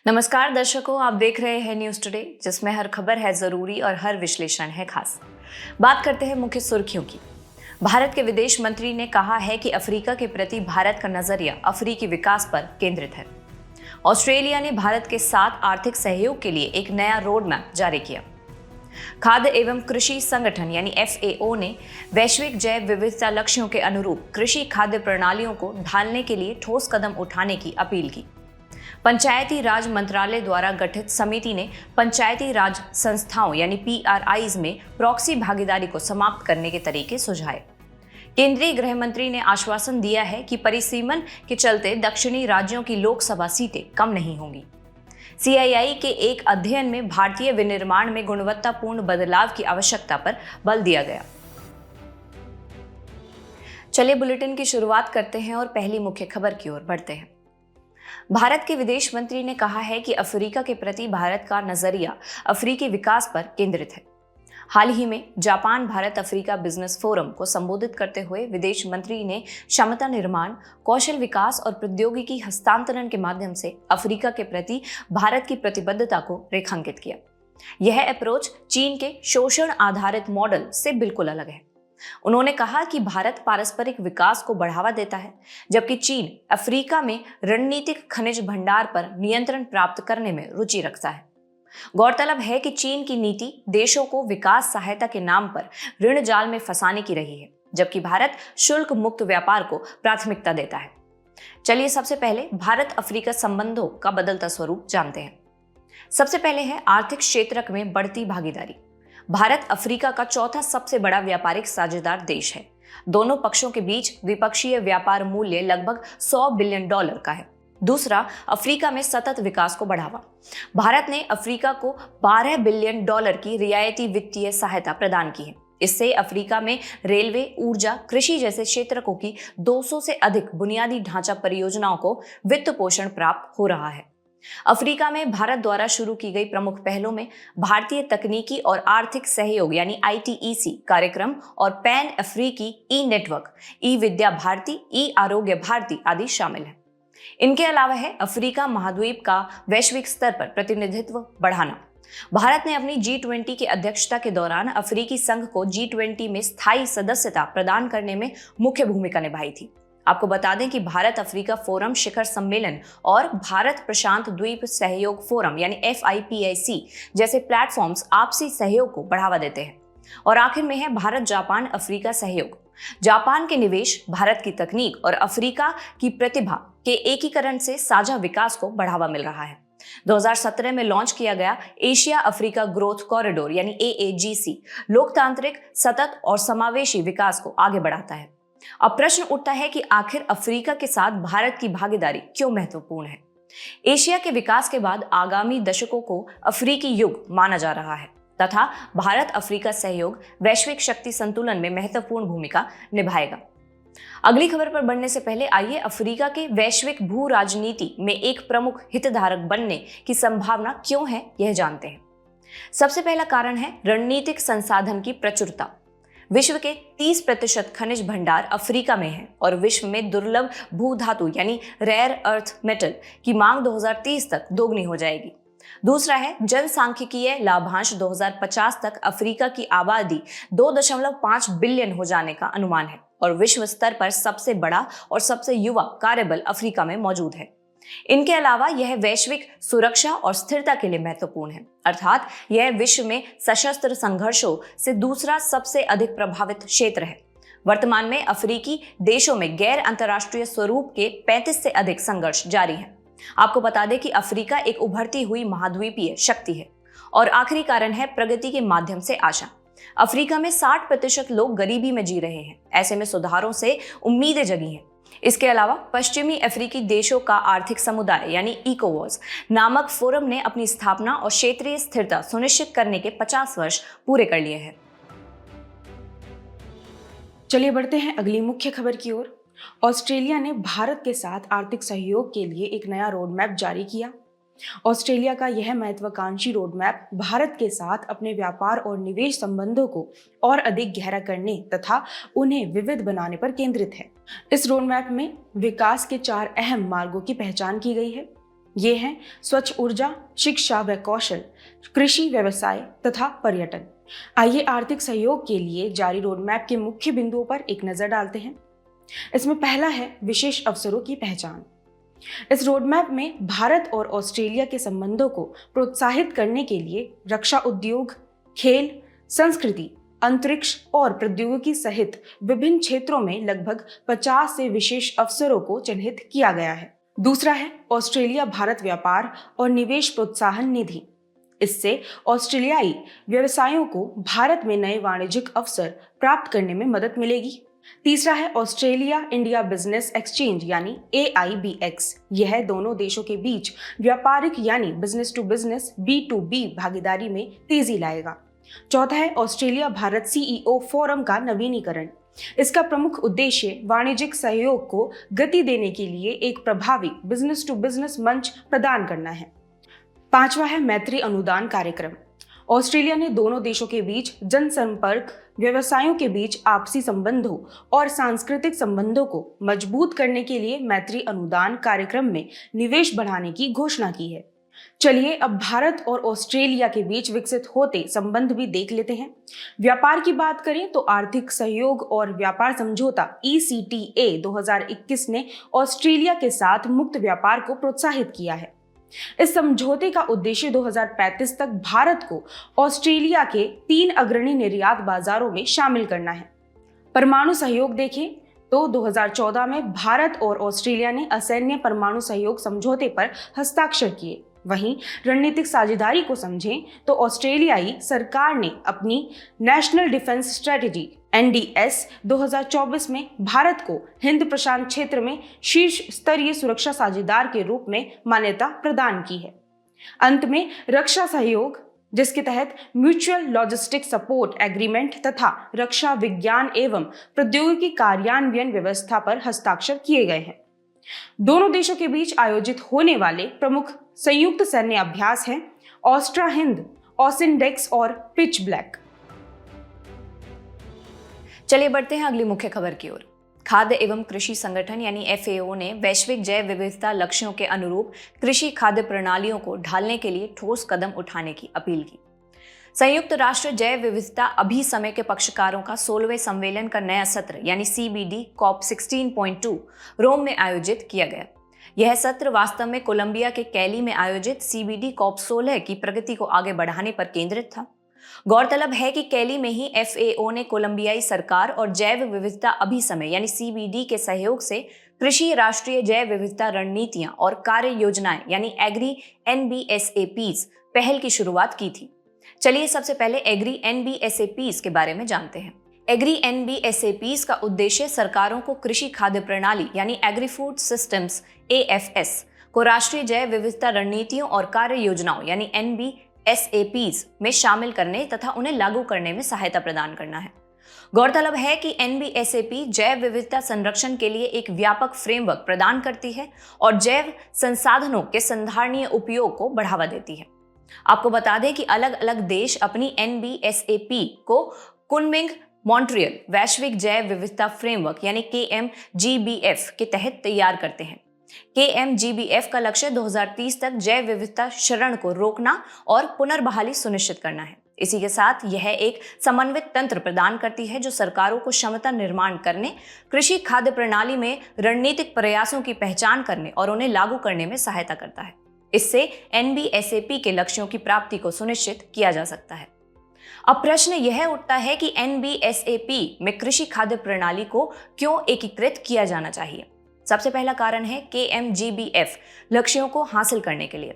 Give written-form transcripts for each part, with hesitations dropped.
नमस्कार दर्शकों, आप देख रहे हैं न्यूज टुडे, जिसमें हर खबर है जरूरी और हर विश्लेषण है खास। बात करते हैं मुख्य सुर्खियों की। भारत के विदेश मंत्री ने कहा है कि अफ्रीका के प्रति भारत का नजरिया अफ्रीकी विकास पर केंद्रित है। ऑस्ट्रेलिया ने भारत के साथ आर्थिक सहयोग के लिए एक नया रोड मैप जारी किया। खाद्य एवं कृषि संगठन यानी FAO ने वैश्विक जैव विविधता लक्ष्यों के अनुरूप कृषि खाद्य प्रणालियों को ढालने के लिए ठोस कदम उठाने की अपील की। पंचायती राज मंत्रालय द्वारा गठित समिति ने पंचायती राज संस्थाओं यानी PRIs में प्रॉक्सी भागीदारी को समाप्त करने के तरीके सुझाए। केंद्रीय गृह मंत्री ने आश्वासन दिया है कि परिसीमन के चलते दक्षिणी राज्यों की लोकसभा सीटें कम नहीं होंगी। CII के एक अध्ययन में भारतीय विनिर्माण में गुणवत्तापूर्ण बदलाव की आवश्यकता पर बल दिया गया। चलिए बुलेटिन की शुरुआत करते हैं और पहली मुख्य खबर की ओर बढ़ते हैं। भारत के विदेश मंत्री ने कहा है कि अफ्रीका के प्रति भारत का नजरिया अफ्रीकी विकास पर केंद्रित है। हाल ही में Japan Bharat Africa business forum को संबोधित करते हुए विदेश मंत्री ने क्षमता निर्माण, कौशल विकास और प्रौद्योगिकी हस्तांतरण के माध्यम से अफ्रीका के प्रति भारत की प्रतिबद्धता को रेखांकित किया। यह अप्रोच चीन के शोषण आधारित मॉडल से बिल्कुल अलग है। उन्होंने कहा कि भारत पारस्परिक विकास को बढ़ावा देता है, जबकि चीन अफ्रीका में रणनीतिक खनिज भंडार पर नियंत्रण प्राप्त करने में रुचि रखता है। गौरतलब है कि चीन की नीति देशों को विकास सहायता के नाम पर ऋण जाल में फंसाने की रही है, जबकि भारत शुल्क मुक्त व्यापार को प्राथमिकता देता है। चलिए सबसे पहले भारत अफ्रीका संबंधों का बदलता स्वरूप जानते हैं। सबसे पहले है आर्थिक क्षेत्र में बढ़ती भागीदारी। भारत अफ्रीका का चौथा सबसे बड़ा व्यापारिक साझेदार देश है। दोनों पक्षों के बीच द्विपक्षीय व्यापार मूल्य लगभग $100 बिलियन का है। दूसरा, अफ्रीका में सतत विकास को बढ़ावा। भारत ने अफ्रीका को $12 बिलियन की रियायती वित्तीय सहायता प्रदान की है। इससे अफ्रीका में रेलवे, ऊर्जा, कृषि जैसे क्षेत्रों की 200 से अधिक बुनियादी ढांचा परियोजनाओं को वित्त पोषण प्राप्त हो रहा है। अफ्रीका में भारत द्वारा शुरू की गई प्रमुख पहलों में भारतीय तकनीकी और आर्थिक सहयोग यानी ITEC कार्यक्रम और पैन अफ्रीकी नेटवर्क, विद्या भारती, आरोग्य भारती आदि शामिल हैं। इनके अलावा है अफ्रीका महाद्वीप का वैश्विक स्तर पर प्रतिनिधित्व बढ़ाना। भारत ने अपनी G20 की अध्यक्षता के दौरान अफ्रीकी संघ को G20 में स्थायी सदस्यता प्रदान करने में मुख्य भूमिका निभाई थी। आपको बता दें कि भारत अफ्रीका फोरम शिखर सम्मेलन और भारत प्रशांत द्वीप सहयोग फोरम यानी FIPIC जैसे प्लेटफॉर्म्स आपसी सहयोग को बढ़ावा देते हैं। और आखिर में है भारत जापान अफ्रीका सहयोग। जापान के निवेश, भारत की तकनीक और अफ्रीका की प्रतिभा के एकीकरण से साझा विकास को बढ़ावा मिल रहा है। 2017 में लॉन्च किया गया एशिया अफ्रीका ग्रोथ कॉरिडोर यानी AAGC लोकतांत्रिक, सतत और समावेशी विकास को आगे बढ़ाता है। अब प्रश्न उठता है कि आखिर अफ्रीका के साथ भारत की भागीदारी क्यों महत्वपूर्ण है। एशिया के विकास के बाद आगामी दशकों को अफ्रीकी युग माना जा रहा है तथा भारत अफ्रीका सहयोग वैश्विक शक्ति संतुलन में महत्वपूर्ण भूमिका निभाएगा। अगली खबर पर बढ़ने से पहले आइए अफ्रीका के वैश्विक भू राजनीति में एक प्रमुख हितधारक बनने की संभावना क्यों है, यह जानते हैं। सबसे पहला कारण है रणनीतिक संसाधन की प्रचुरता। विश्व के 30% खनिज भंडार अफ्रीका में है और विश्व में दुर्लभ भू धातु यानी रेयर अर्थ मेटल की मांग 2030 तक दोगुनी हो जाएगी। दूसरा है जनसांख्यिकीय लाभांश। 2050 तक अफ्रीका की आबादी 2.5 बिलियन हो जाने का अनुमान है और विश्व स्तर पर सबसे बड़ा और सबसे युवा कार्यबल अफ्रीका में मौजूद है। इनके अलावा यह वैश्विक सुरक्षा और स्थिरता के लिए महत्वपूर्ण है, अर्थात यह विश्व में सशस्त्र संघर्षों से दूसरा सबसे अधिक प्रभावित क्षेत्र है। वर्तमान में अफ्रीकी देशों में गैर अंतर्राष्ट्रीय स्वरूप के 35 से अधिक संघर्ष जारी हैं। आपको बता दें कि अफ्रीका एक उभरती हुई महाद्वीपीय शक्ति है। और आखिरी कारण है प्रगति के माध्यम से आशा। अफ्रीका में 60% लोग गरीबी में जी रहे हैं। ऐसे में सुधारों से उम्मीदें जगी हैं। इसके अलावा पश्चिमी अफ्रीकी देशों का आर्थिक समुदाय यानी ECOWAS नामक फोरम ने अपनी स्थापना और क्षेत्रीय स्थिरता सुनिश्चित करने के 50 वर्ष पूरे कर लिए हैं। चलिए बढ़ते हैं अगली मुख्य खबर की ओर। ऑस्ट्रेलिया ने भारत के साथ आर्थिक सहयोग के लिए एक नया रोड मैप जारी किया। ऑस्ट्रेलिया का यह महत्वाकांक्षी रोड मैप भारत के साथ अपने व्यापार और निवेश संबंधों को और अधिक गहरा करने तथा उन्हें विविध बनाने पर केंद्रित है। इस रोड मैप में विकास के 4 अहम मार्गों की पहचान की गई है। ये हैं स्वच्छ ऊर्जा, शिक्षा व कौशल, कृषि, व्यवसाय तथा पर्यटन। आइए आर्थिक सहयोग के लिए जारी रोडमैप के मुख्य बिंदुओं पर एक नजर डालते हैं। इसमें पहला है विशेष अवसरों की पहचान। इस रोडमैप में भारत और ऑस्ट्रेलिया के संबंधों को प्रोत्साहित करने के लिए रक्षा उद्योग, खेल, संस्कृति, अंतरिक्ष और प्रौद्योगिकी सहित विभिन्न क्षेत्रों में लगभग 50 से विशेष अवसरों को चिन्हित किया गया है। दूसरा है ऑस्ट्रेलिया भारत व्यापार और निवेश प्रोत्साहन निधि। इससे ऑस्ट्रेलियाई व्यवसायों को भारत में नए वाणिज्यिक अवसर प्राप्त करने में मदद मिलेगी। तीसरा है ऑस्ट्रेलिया इंडिया बिजनेस एक्सचेंज यानी AIBX। यह दोनों देशों के बीच व्यापारिक यानी बिजनेस टू बिजनेस B2B भागीदारी में तेजी लाएगा। चौथा है ऑस्ट्रेलिया भारत CEO फोरम का नवीनीकरण। इसका प्रमुख उद्देश्य वाणिज्यिक सहयोग को गति देने के लिए एक प्रभावी बिजनेस टू बिजनेस मंच प्रदान करना है। पांचवा है मैत्री अनुदान कार्यक्रम। ऑस्ट्रेलिया ने दोनों देशों के बीच जनसंपर्क, व्यवसायों के बीच आपसी संबंधों और सांस्कृतिक संबंधों को मजबूत करने के लिए मैत्री अनुदान कार्यक्रम में निवेश बढ़ाने की घोषणा की है। चलिए अब भारत और ऑस्ट्रेलिया के बीच विकसित होते संबंध भी देख लेते हैं। व्यापार की बात करें तो आर्थिक सहयोग और व्यापार समझौता ECTA 2021 ने ऑस्ट्रेलिया के साथ मुक्त व्यापार को प्रोत्साहित किया है। इस समझौते का उद्देश्य 2035 तक भारत को ऑस्ट्रेलिया के 3 अग्रणी निर्यात बाजारों में शामिल करना है। परमाणु सहयोग देखें तो 2014 में भारत और ऑस्ट्रेलिया ने असैन्य परमाणु सहयोग समझौते पर हस्ताक्षर किए। वहीं रणनीतिक साझेदारी को समझें तो ऑस्ट्रेलियाई सरकार ने अपनी नेशनल डिफेंस स्ट्रेटेजी NDS 2024 में भारत को हिंद प्रशांत क्षेत्र में शीर्ष स्तरीय सुरक्षा साझेदार के रूप में मान्यता प्रदान की है। अंत में रक्षा सहयोग, जिसके तहत म्यूचुअल लॉजिस्टिक सपोर्ट एग्रीमेंट तथा रक्षा विज्ञान एवं प्रौद्योगिकी कार्यान्वयन व्यवस्था पर हस्ताक्षर किए गए हैं। दोनों देशों के बीच आयोजित होने वाले प्रमुख संयुक्त सैन्य अभ्यास हैं ऑस्ट्रा हिंद, ऑसिनडेक्स और पिच ब्लैक। चलिए बढ़ते हैं अगली मुख्य खबर की ओर। खाद्य एवं कृषि संगठन यानी FAO ने वैश्विक जैव विविधता लक्ष्यों के अनुरूप कृषि खाद्य प्रणालियों को ढालने के लिए ठोस कदम उठाने की अपील की। संयुक्त राष्ट्र जैव विविधता अभिसमय के पक्षकारों का 16वें सम्मेलन का नया सत्र यानी CBD COP 16.2 रोम में आयोजित किया गया। यह सत्र वास्तव में कोलंबिया के कैली में आयोजित CBD COP 16 की प्रगति को आगे बढ़ाने पर केंद्रित था। गौरतलब है कि कैली में ही FAO ने कोलंबियाई सरकार और जैव विविधता अभिसमय यानी CBD के सहयोग से कृषि राष्ट्रीय जैव विविधता रणनीतियां और कार्य योजनाएं यानी एग्री NBSAPs पहल की शुरुआत की थी। चलिए सबसे पहले एग्री NBSAPs के बारे में जानते हैं। एग्री NBSAPs का उद्देश्य सरकारों को कृषि खाद्य प्रणाली यानी एग्री फूड सिस्टम्स AFS को राष्ट्रीय जैव विविधता रणनीतियों और कार्य योजनाओं यानी NBSAPs में शामिल करने तथा उन्हें लागू करने में सहायता प्रदान करना है। गौरतलब है कि NBSAP जैव विविधता संरक्षण के लिए एक व्यापक फ्रेमवर्क प्रदान करती है और जैव संसाधनों के संधारणीय उपयोग को बढ़ावा देती है। आपको बता दें कि अलग अलग देश अपनी NBSAP को कुनमिंग मॉन्ट्रियल वैश्विक जैव विविधता फ्रेमवर्क यानी KMGBF के तहत तैयार करते हैं। KMGBF का लक्ष्य 2030 तक जैव विविधता क्षरण को रोकना और पुनर्बहाली सुनिश्चित करना है। इसी के साथ यह एक समन्वित तंत्र प्रदान करती है जो सरकारों को क्षमता निर्माण करने, कृषि खाद्य प्रणाली में रणनीतिक प्रयासों की पहचान करने और उन्हें लागू करने में सहायता करता है। इससे NBSAP के लक्ष्यों की प्राप्ति को सुनिश्चित किया जा सकता है। अब प्रश्न यह उठता है कि NBSAP में कृषि खाद्य प्रणाली को क्यों एकीकृत किया जाना चाहिए। सबसे पहला कारण है KMGBF लक्ष्यों को हासिल करने के लिए।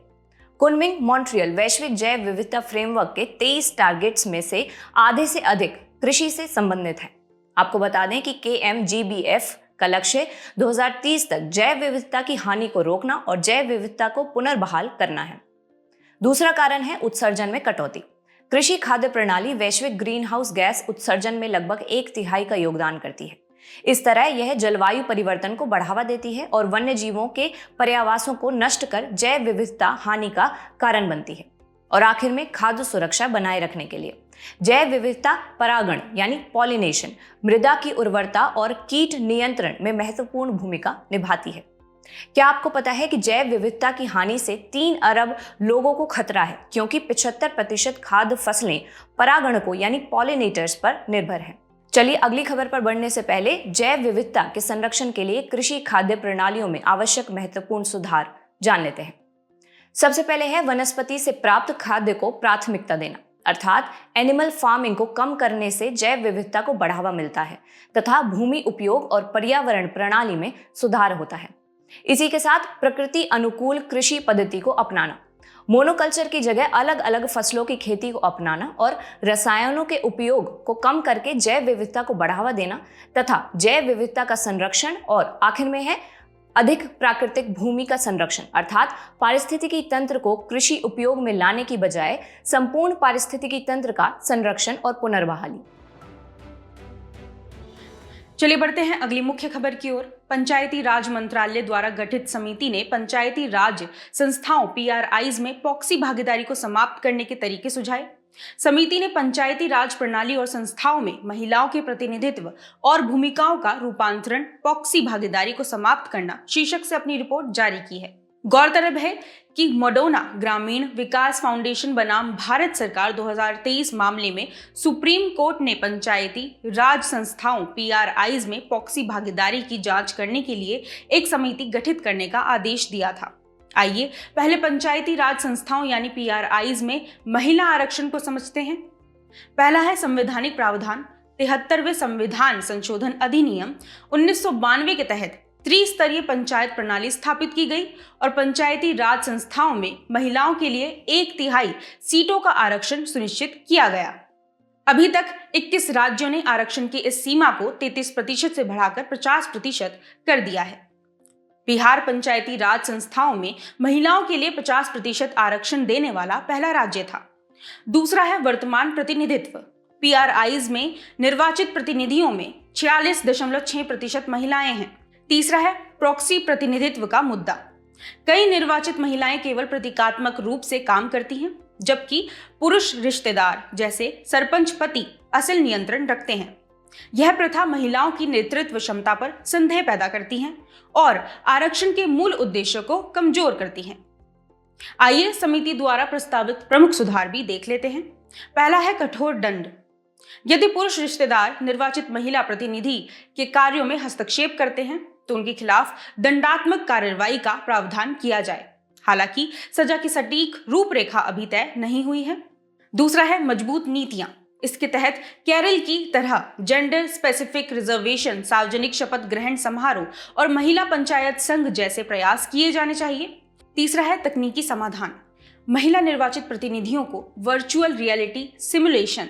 कुनमिंग मॉन्ट्रियल वैश्विक जैव विविधता फ्रेमवर्क के 23 टारगेट्स में से आधे से अधिक कृषि से संबंधित है। आपको बता दें कि KMGBF का लक्ष्य 2030 तक जैव विविधता की हानि को रोकना और जैव विविधता को पुनर्बहाल करना है। दूसरा कारण है उत्सर्जन में कटौती। कृषि खाद्य प्रणाली वैश्विक ग्रीन हाउस गैस उत्सर्जन में लगभग 1/3 का योगदान करती है। इस तरह यह जलवायु परिवर्तन को बढ़ावा देती है और वन्य जीवों के पर्यावासों को नष्ट कर जैव विविधता हानि का कारण बनती है। और आखिर में खाद्य सुरक्षा बनाए रखने के लिए जैव विविधता परागण यानी पॉलिनेशन, मृदा की उर्वरता और कीट नियंत्रण में महत्वपूर्ण भूमिका निभाती है। क्या आपको पता है कि जैव विविधता की हानि से 3 अरब लोगों को खतरा है, क्योंकि 75% खाद्य फसलें परागणकों यानी पॉलिनेटर्स पर निर्भर हैं। चलिए अगली खबर पर बढ़ने से पहले जैव विविधता के संरक्षण के लिए कृषि खाद्य प्रणालियों में आवश्यक महत्वपूर्ण सुधार जान लेते हैं। सबसे पहले है वनस्पति से प्राप्त खाद्य को प्राथमिकता देना, अर्थात एनिमल फार्मिंग को कम करने से जैव विविधता को बढ़ावा मिलता है तथा भूमि उपयोग और पर्यावरण प्रणाली में सुधार होता है। इसी के साथ प्रकृति अनुकूल कृषि पद्धति को अपनाना, मोनोकल्चर की जगह अलग अलग फसलों की खेती को अपनाना और रसायनों के उपयोग को कम करके जैव विविधता को बढ़ावा देना तथा जैव विविधता का संरक्षण, और आखिर में है अधिक प्राकृतिक भूमि का संरक्षण, अर्थात पारिस्थितिकी तंत्र को कृषि उपयोग में लाने की बजाय संपूर्ण पारिस्थितिकी तंत्र का संरक्षण और पुनर्बहाली। चलिए बढ़ते हैं अगली मुख्य खबर की ओर। पंचायती राज मंत्रालय द्वारा गठित समिति ने पंचायती राज संस्थाओं PRIs में पॉक्सी भागीदारी को समाप्त करने के तरीके सुझाए। समिति ने पंचायती राज प्रणाली और संस्थाओं में महिलाओं के प्रतिनिधित्व और भूमिकाओं का रूपांतरण पॉक्सी भागीदारी को समाप्त करना शीर्षक से अपनी रिपोर्ट जारी की है। गौरतलब है कि मोडोना ग्रामीण विकास फाउंडेशन बनाम भारत सरकार 2023 मामले में सुप्रीम कोर्ट ने पंचायती राज संस्थाओं PRIs में पॉक्सी भागीदारी की जांच करने के लिए एक समिति गठित करने का आदेश दिया था। आइए पहले पंचायती राज संस्थाओं यानी PRIs में महिला आरक्षण को समझते हैं। पहला है संवैधानिक प्रावधान। 73वें संविधान संशोधन अधिनियम 1992 के तहत त्रिस्तरीय पंचायत प्रणाली स्थापित की गई और पंचायती राज संस्थाओं में महिलाओं के लिए 1/3 सीटों का आरक्षण सुनिश्चित किया गया। अभी तक 21 राज्यों ने आरक्षण की इस सीमा को 33% से बढ़ाकर 50% कर दिया है। बिहार पंचायती राज संस्थाओं में महिलाओं के लिए 50% आरक्षण देने वाला पहला राज्य था। दूसरा है वर्तमान प्रतिनिधित्व। PRIs में निर्वाचित प्रतिनिधियों में 46.6% महिलाएं हैं। तीसरा है प्रॉक्सी प्रतिनिधित्व का मुद्दा। कई निर्वाचित महिलाएं केवल प्रतीकात्मक रूप से काम करती हैं, जबकि पुरुष रिश्तेदार जैसे सरपंच पति असल नियंत्रण रखते हैं। यह प्रथा महिलाओं की नेतृत्व क्षमता पर संदेह पैदा करती है और आरक्षण के मूल उद्देश्य को कमजोर करती है। आइए समिति द्वारा प्रस्तावित प्रमुख सुधार भी देख लेते हैं। पहला है कठोर दंड। यदि पुरुष रिश्तेदार निर्वाचित महिला प्रतिनिधि के कार्यों में हस्तक्षेप करते हैं तो उनके खिलाफ दंडात्मक कार्रवाई का प्रावधान किया जाए। हालांकि सजा की सटीक रूपरेखा अभी तय नहीं हुई है। दूसरा है मजबूत नीतियां। इसके तहत केरल की तरह जेंडर स्पेसिफिक रिजर्वेशन, सार्वजनिक शपथ ग्रहण समारोह और महिला पंचायत संघ जैसे प्रयास किए जाने चाहिए। तीसरा है तकनीकी समाधान। महिला निर्वाचित प्रतिनिधियों को वर्चुअल रियलिटी सिमुलेशन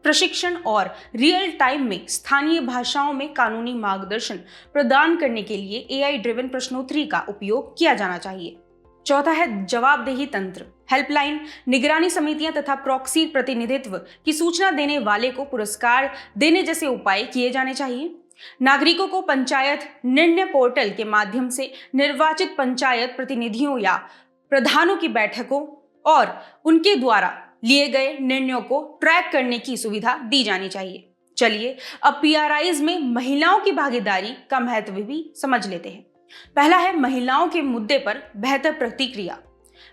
प्रशिक्षण और रियल टाइम में स्थानीय भाषाओं में कानूनी मार्गदर्शन प्रदान करने के लिए AI ड्रिवन प्रश्नोत्तरी का उपयोग किया जाना चाहिए। चौथा है जवाबदेही तंत्र। हेल्पलाइन, निगरानी समितियां तथा प्रॉक्सी प्रतिनिधित्व की सूचना देने वाले को पुरस्कार देने जैसे उपाय किए जाने चाहिए। नागरिकों को पंचायत निर्णय पोर्टल के माध्यम से निर्वाचित पंचायत प्रतिनिधियों या प्रधानों की बैठकों और उनके द्वारा लिए गए निर्णयों को ट्रैक करने की सुविधा दी जानी चाहिए। चलिए अब PRIs में महिलाओं की भागीदारी का महत्व भी समझ लेते हैं। पहला है महिलाओं के मुद्दे पर बेहतर प्रतिक्रिया।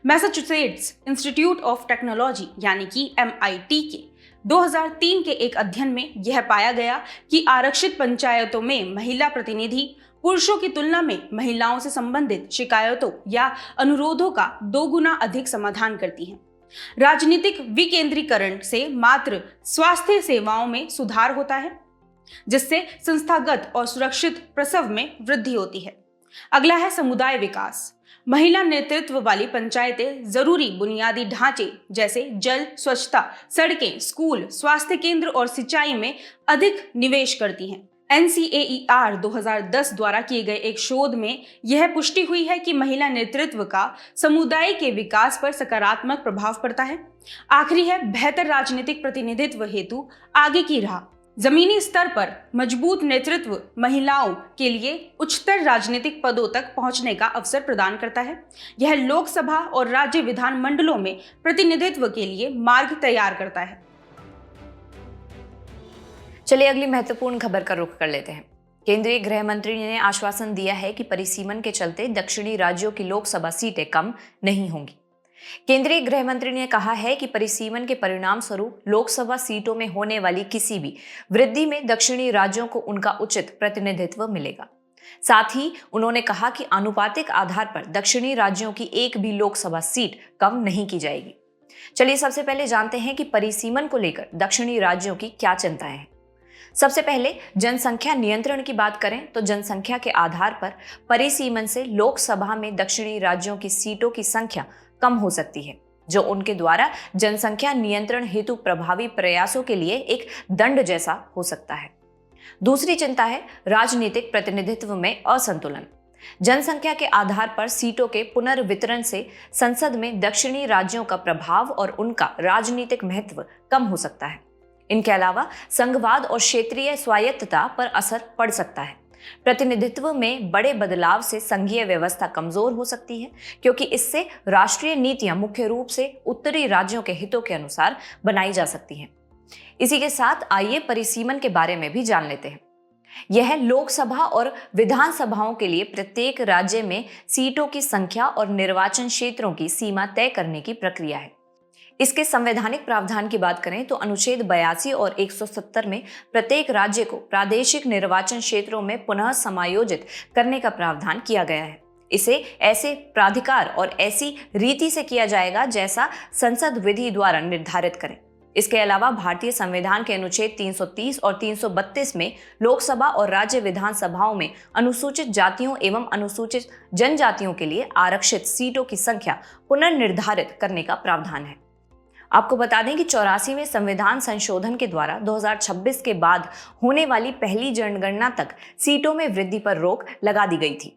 मैसाचुसेट्स इंस्टीट्यूट ऑफ टेक्नोलॉजी यानी कि MIT के 2003 के एक अध्ययन में यह पाया गया कि आरक्षित पंचायतों में महिला प्रतिनिधि पुरुषों की तुलना में महिलाओं से संबंधित शिकायतों या अनुरोधों का 2 गुना अधिक समाधान करती हैं। राजनीतिक विकेंद्रीकरण से मात्र स्वास्थ्य सेवाओं में सुधार होता है, जिससे संस्थागत और सुरक्षित प्रसव में वृद्धि होती है। अगला है समुदाय विकास। महिला नेतृत्व वाली पंचायतें जरूरी बुनियादी ढांचे जैसे जल, स्वच्छता, सड़कें, स्कूल, स्वास्थ्य केंद्र और सिंचाई में अधिक निवेश करती हैं। NCAER 2010 द्वारा किए गए एक शोध में यह पुष्टि हुई है कि महिला नेतृत्व का समुदाय के विकास पर सकारात्मक प्रभाव पड़ता है। आखिरी है बेहतर राजनीतिक प्रतिनिधित्व हेतु आगे की राह। जमीनी स्तर पर मजबूत नेतृत्व महिलाओं के लिए उच्चतर राजनीतिक पदों तक पहुंचने का अवसर प्रदान करता है। यह लोकसभा और राज्य विधान मंडलों में प्रतिनिधित्व के लिए मार्ग तैयार करता है। चलिए अगली महत्वपूर्ण खबर का रुख कर लेते हैं। केंद्रीय गृह मंत्री ने आश्वासन दिया है कि परिसीमन के चलते दक्षिणी राज्यों की लोकसभा सीटें कम नहीं होंगी। केंद्रीय गृह मंत्री ने कहा है कि परिसीमन के परिणाम स्वरूप लोकसभा सीटों में होने वाली किसी भी वृद्धि में दक्षिणी राज्यों को उनका उचित प्रतिनिधित्व मिलेगा। साथ ही उन्होंने कहा कि आनुपातिक आधार पर दक्षिणी राज्यों की एक भी लोकसभा सीट कम नहीं की जाएगी। चलिए सबसे पहले जानते हैं कि परिसीमन को लेकर दक्षिणी राज्यों की क्या चिंताएं हैं। सबसे पहले जनसंख्या नियंत्रण की बात करें तो जनसंख्या के आधार पर परिसीमन से लोकसभा में दक्षिणी राज्यों की सीटों की संख्या कम हो सकती है, जो उनके द्वारा जनसंख्या नियंत्रण हेतु प्रभावी प्रयासों के लिए एक दंड जैसा हो सकता है। दूसरी चिंता है राजनीतिक प्रतिनिधित्व में असंतुलन। जनसंख्या के आधार पर सीटों के पुनर्वितरण से संसद में दक्षिणी राज्यों का प्रभाव और उनका राजनीतिक महत्व कम हो सकता है। इनके अलावा संघवाद और क्षेत्रीय स्वायत्तता पर असर पड़ सकता है। प्रतिनिधित्व में बड़े बदलाव से संघीय व्यवस्था कमजोर हो सकती है, क्योंकि इससे राष्ट्रीय नीतियां मुख्य रूप से उत्तरी राज्यों के हितों के अनुसार बनाई जा सकती हैं। इसी के साथ आइए परिसीमन के बारे में भी जान लेते हैं। यह लोकसभा और विधानसभाओं के लिए प्रत्येक राज्य में सीटों की संख्या और निर्वाचन क्षेत्रों की सीमा तय करने की प्रक्रिया है। इसके संवैधानिक प्रावधान की बात करें तो अनुच्छेद 82 और 170 में प्रत्येक राज्य को प्रादेशिक निर्वाचन क्षेत्रों में पुनः समायोजित करने का प्रावधान किया गया है। इसे ऐसे प्राधिकार और ऐसी रीति से किया जाएगा जैसा संसद विधि द्वारा निर्धारित करें। इसके अलावा भारतीय संविधान के अनुच्छेद 330 और 332 में लोकसभा और राज्य विधानसभाओं में अनुसूचित जातियों एवं अनुसूचित जनजातियों के लिए आरक्षित सीटों की संख्या पुनर्निर्धारित करने का प्रावधान है। आपको बता दें कि 84वें संविधान संशोधन के द्वारा 2026 के बाद होने वाली पहली जनगणना तक सीटों में वृद्धि पर रोक लगा दी गई थी।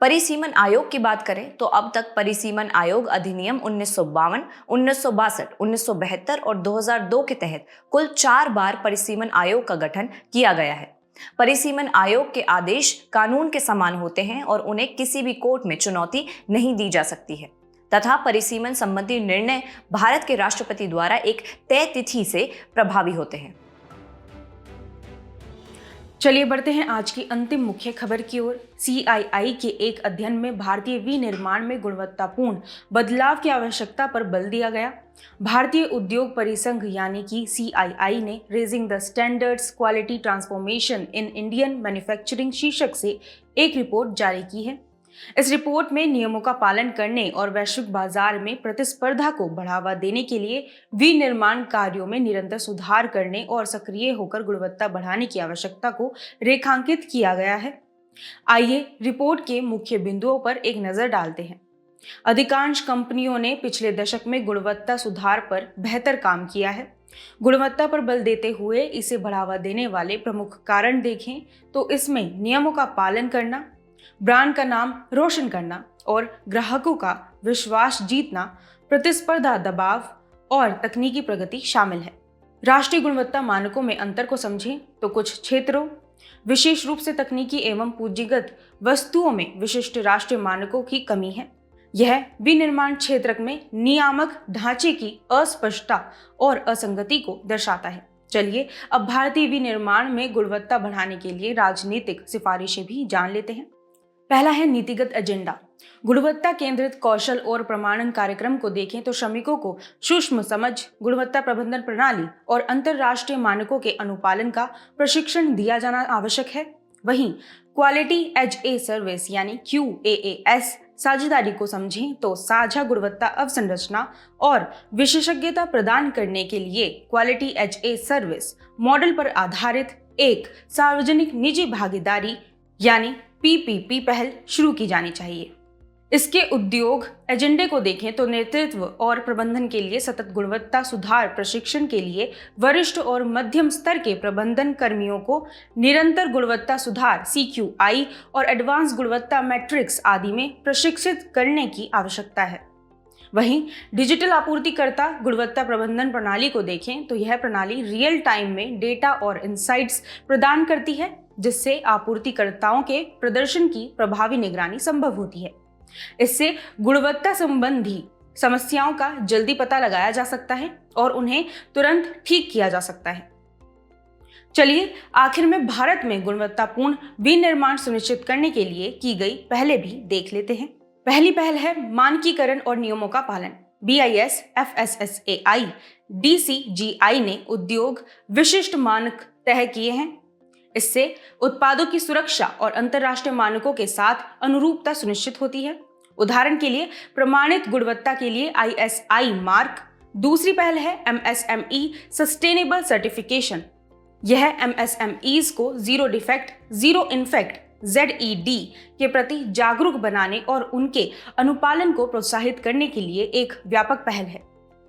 परिसीमन आयोग की बात करें तो अब तक परिसीमन आयोग अधिनियम 1952, 1962, 1972 और 2002 के तहत कुल 4 बार परिसीमन आयोग का गठन किया गया है। परिसीमन आयोग के आदेश कानून के समान होते हैं और उन्हें किसी भी कोर्ट में चुनौती नहीं दी जा सकती है तथा परिसीमन संबंधी निर्णय भारत के राष्ट्रपति द्वारा एक तय तिथि से प्रभावी होते हैं। चलिए बढ़ते हैं आज की अंतिम मुख्य खबर की ओर। CII के एक अध्ययन में भारतीय विनिर्माण में गुणवत्तापूर्ण बदलाव की आवश्यकता पर बल दिया गया। भारतीय उद्योग परिसंघ यानी कि CII ने raising the standards quality transformation in Indian manufacturing शीर्षक से एक रिपोर्ट जारी की है। इस रिपोर्ट में नियमों का पालन करने और वैश्विक बाजार में प्रतिस्पर्धा को बढ़ावा देने के लिए विनिर्माण कार्यों में निरंतर सुधार करने और सक्रिय होकर गुणवत्ता बढ़ाने की आवश्यकता को रेखांकित किया गया है। आइए रिपोर्ट के मुख्य बिंदुओं पर एक नजर डालते हैं। अधिकांश कंपनियों ने पिछले दशक में गुणवत्ता सुधार पर बेहतर काम किया है। गुणवत्ता पर बल देते हुए इसे बढ़ावा देने वाले प्रमुख कारण देखें तो इसमें नियमों का पालन करना, ब्रांड का नाम रोशन करना और ग्राहकों का विश्वास जीतना, प्रतिस्पर्धा दबाव और तकनीकी प्रगति शामिल है। राष्ट्रीय गुणवत्ता मानकों में अंतर को समझें तो कुछ क्षेत्रों, विशेष रूप से तकनीकी एवं पूंजीगत वस्तुओं में विशिष्ट राष्ट्रीय मानकों की कमी है। यह विनिर्माण क्षेत्र में नियामक ढांचे की अस्पष्टता और असंगति को दर्शाता है। चलिए अब भारतीय विनिर्माण में गुणवत्ता बढ़ाने के लिए राजनीतिक सिफारिशें भी जान लेते हैं। पहला है नीतिगत एजेंडा। गुणवत्ता केंद्रित कौशल और प्रमाणन कार्यक्रम को देखें तो श्रमिकों को सूक्ष्म समझ, गुणवत्ता प्रबंधन प्रणाली और अंतर्राष्ट्रीय मानकों के अनुपालन का प्रशिक्षण दिया जाना आवश्यक है। वहीं क्वालिटी एज ए सर्विस यानी QAAS साझेदारी को समझें तो साझा गुणवत्ता अवसंरचना और विशेषज्ञता प्रदान करने के लिए quality as a service model पर आधारित एक सार्वजनिक निजी भागीदारी यानी PPP पहल शुरू की जानी चाहिए। इसके उद्योग एजेंडे को देखें तो नेतृत्व और प्रबंधन के लिए सतत गुणवत्ता सुधार प्रशिक्षण के लिए वरिष्ठ और मध्यम स्तर के प्रबंधन कर्मियों को निरंतर गुणवत्ता सुधार CQI और एडवांस गुणवत्ता मैट्रिक्स आदि में प्रशिक्षित करने की आवश्यकता है। वहीं डिजिटल आपूर्तिकर्ता गुणवत्ता प्रबंधन प्रणाली को देखें तो यह प्रणाली रियल टाइम में डेटा और इंसाइट्स प्रदान करती है, जिससे आपूर्तिकर्ताओं के प्रदर्शन की प्रभावी निगरानी संभव होती है। इससे गुणवत्ता संबंधी समस्याओं का जल्दी पता लगाया जा सकता है और उन्हें तुरंत ठीक किया जा सकता है। चलिए आखिर में भारत में गुणवत्तापूर्ण विनिर्माण सुनिश्चित करने के लिए की गई पहले भी देख लेते हैं। पहली पहल है मानकीकरण और नियमों का पालन। BIS, FSSAI, DCGI ने उद्योग विशिष्ट मानक तय किए हैं। इससे उत्पादों की सुरक्षा और अंतर्राष्ट्रीय मानकों के साथ अनुरूपता सुनिश्चित होती है। उदाहरण के लिए प्रमाणित गुणवत्ता के लिए ISI मार्क। दूसरी पहल है MSME सस्टेनेबल सर्टिफिकेशन। यह MSMEs को zero defect, zero infect ZED के प्रति जागरूक बनाने और उनके अनुपालन को प्रोत्साहित करने के लिए एक व्यापक पहल है।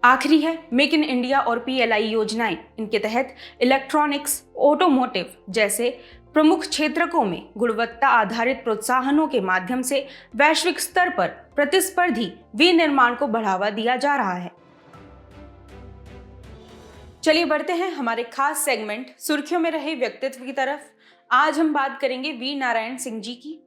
आखिरी है मेक इन इंडिया और PLI योजनाएं। इनके तहत इलेक्ट्रॉनिक्स, ऑटोमोटिव जैसे प्रमुख क्षेत्रकों में गुणवत्ता आधारित प्रोत्साहनों के माध्यम से वैश्विक स्तर पर प्रतिस्पर्धी विनिर्माण को बढ़ावा दिया जा रहा है। चलिए बढ़ते हैं हमारे खास सेगमेंट सुर्खियों में रहे व्यक्तित्व की तरफ। आज हम बात करेंगे वीर नारायण सिंह जी की।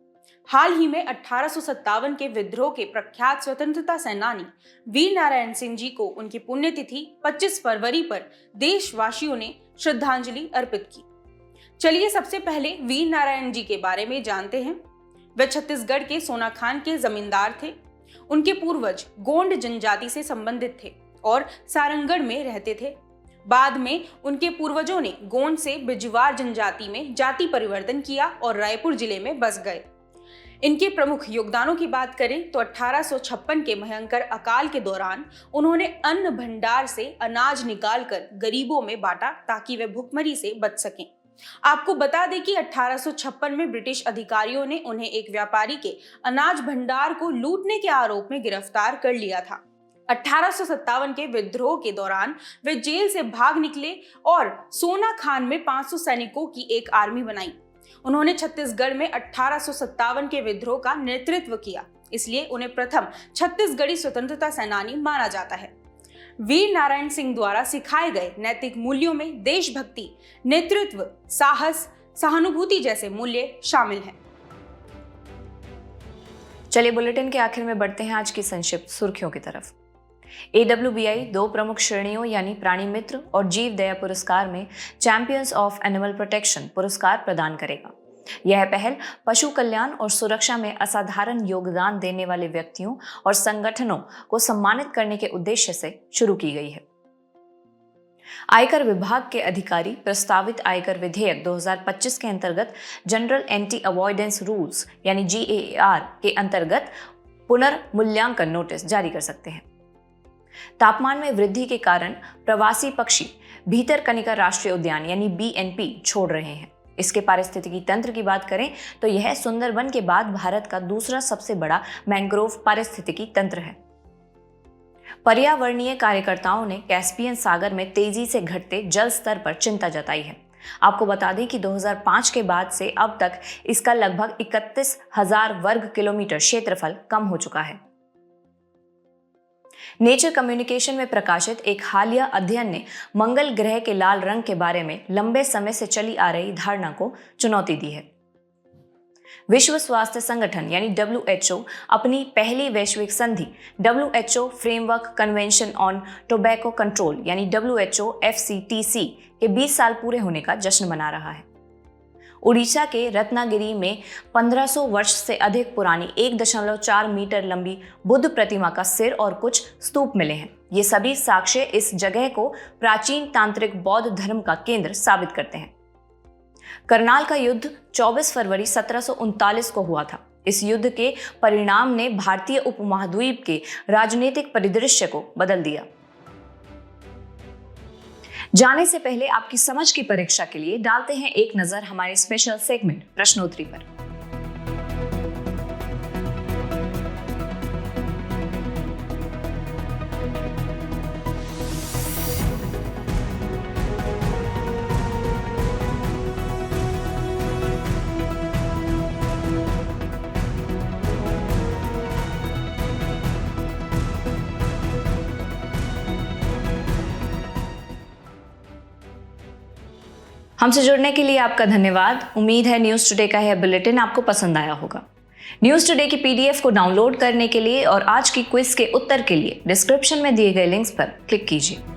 हाल ही में 1857 के विद्रोह के प्रख्यात स्वतंत्रता सेनानी वीर नारायण सिंह जी को उनकी पुण्यतिथि 25 फरवरी पर देशवासियों ने श्रद्धांजलि अर्पित की। चलिए सबसे पहले वीर नारायण जी के बारे में जानते हैं। वे छत्तीसगढ़ के सोनाखान के जमींदार थे। उनके पूर्वज गोंड जनजाति से संबंधित थे और सारंगढ़ में रहते थे। बाद में उनके पूर्वजों ने गोंड से बिजवार जनजाति में जाति परिवर्तन किया और रायपुर जिले में बस गए। इनके प्रमुख योगदानों की बात करें तो 1856 के भयंकर अकाल के दौरान उन्होंने अन्न भंडार से अनाज निकालकर गरीबों में बांटा ताकि वे भुखमरी से बच सकें। आपको बता दें कि 1856 में ब्रिटिश अधिकारियों ने उन्हें एक व्यापारी के अनाज भंडार को लूटने के आरोप में गिरफ्तार कर लिया था। 1857 के विद्रोह के दौरान वे जेल से भाग निकले और सोनाखान में 500 सैनिकों की एक आर्मी बनाई। उन्होंने छत्तीसगढ़ में 1857 के विद्रोह का नेतृत्व किया, इसलिए उन्हें प्रथम छत्तीसगढ़ी स्वतंत्रता सेनानी माना जाता है। वीर नारायण सिंह द्वारा सिखाए गए नैतिक मूल्यों में देशभक्ति, नेतृत्व, साहस, सहानुभूति जैसे मूल्य शामिल हैं। चलिए बुलेटिन के आखिर में बढ़ते हैं आज की संक्षिप्त सुर्खियों की तरफ। AWBI 2 प्रमुख श्रेणियों यानी प्राणी मित्र और जीव दया पुरस्कार में चैंपियंस ऑफ एनिमल प्रोटेक्शन पुरस्कार प्रदान करेगा। यह पहल पशु कल्याण और सुरक्षा में असाधारण योगदान देने वाले व्यक्तियों और संगठनों को सम्मानित करने के उद्देश्य से शुरू की गई है। आयकर विभाग के अधिकारी प्रस्तावित आयकर विधेयक 2025 के अंतर्गत जनरल एंटी अवॉइडेंस रूल्स यानी GAAR के अंतर्गत पुनर्मूल्यांकन नोटिस जारी कर सकते हैं। तापमान में वृद्धि के कारण प्रवासी पक्षी भीतरकनिका राष्ट्रीय उद्यान यानी BNP छोड़ रहे हैं। इसके पारिस्थितिकी तंत्र की बात करें तो यह सुंदरबन के बाद भारत का दूसरा सबसे बड़ा मैंग्रोव पारिस्थितिकी तंत्र है। पर्यावरणीय कार्यकर्ताओं ने कैस्पियन सागर में तेजी से घटते जल स्तर पर चिंता जताई है। आपको बता दें कि 2005 के बाद से अब तक इसका लगभग 31,000 वर्ग किलोमीटर क्षेत्रफल कम हो चुका है। नेचर कम्युनिकेशन में प्रकाशित एक हालिया अध्ययन ने मंगल ग्रह के लाल रंग के बारे में लंबे समय से चली आ रही धारणा को चुनौती दी है। विश्व स्वास्थ्य संगठन यानी WHO अपनी पहली वैश्विक संधि WHO framework convention on tobacco control यानी WHO FCTC के 20 साल पूरे होने का जश्न मना रहा है। उड़ीसा के रत्नागिरी में 1500 वर्ष से अधिक पुरानी 1.4 मीटर लंबी बुद्ध प्रतिमा का सिर और कुछ स्तूप मिले हैं। ये सभी साक्ष्य इस जगह को प्राचीन तांत्रिक बौद्ध धर्म का केंद्र साबित करते हैं। करनाल का युद्ध 24 फरवरी 1739 को हुआ था। इस युद्ध के परिणाम ने भारतीय उपमहाद्वीप के राजनीतिक परिदृश्य को बदल दिया। जाने से पहले आपकी समझ की परीक्षा के लिए डालते हैं एक नजर हमारे स्पेशल सेगमेंट प्रश्नोत्तरी पर। हमसे जुड़ने के लिए आपका धन्यवाद। उम्मीद है न्यूज़ टुडे का यह बुलेटिन आपको पसंद आया होगा। न्यूज़ टुडे की PDF को डाउनलोड करने के लिए और आज की क्विज के उत्तर के लिए डिस्क्रिप्शन में दिए गए लिंक्स पर क्लिक कीजिए।